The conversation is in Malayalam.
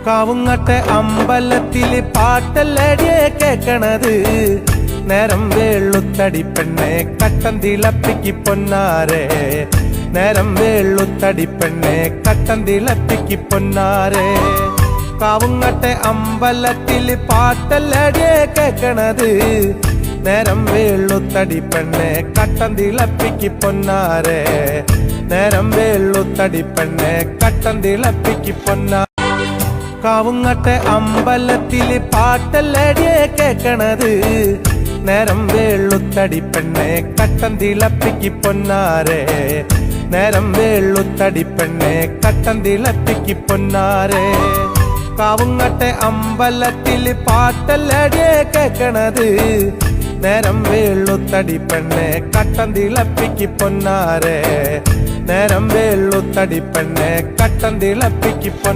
കാവുങ്ങട്ടെ അമ്പലത്തില് പാട്ടല്ലടിയെ കേക്കണത് നേരം വേളുത്തടി പെണ്ണെ കട്ടൻ തിളപ്പിക്ക് പൊന്നാരെ നേരം വേളുത്തടി പെണ്ണെ കട്ടൻ തിളപ്പിക്ക് പൊന്നാരെ കാവുങ്ങട്ടെ അമ്പലത്തില് പാട്ടല്ലടിയെ കേക്കണത് നേരം വേളുത്തടി പെണ്ണെ കട്ടൻ തിളപ്പിക്ക് പൊന്നാരെ നേരം വേളുത്തടി പെണ്ണെ കട്ടൻ തിളപ്പിക്ക് പൊന്നാരെ കാവുങ്ങട്ടെ അമ്പലത്തില് പാട്ടല്ലടിയെ കേക്കണത് നേരം വേളുത്തടി പെണ്ണെ കട്ടൻ തിളപ്പിക്ക് പൊന്നാരെ നേരം വേളുത്തടി പെണ്ണെ കട്ടൻ തിളപ്പിക്ക് പൊന്നാരെ കാവുങ്ങട്ടെ അമ്പലത്തില് പാട്ടല്ലടിയെ കേക്കണത് നേരം വേളുത്തടി പെണ്ണെ കട്ടൻ തിളപ്പിക്ക് പൊന്നാരെ നേരം വേളുത്തടി പെണ്ണെ കട്ടൻ തിളപ്പിക്ക് പൊന്നാരെ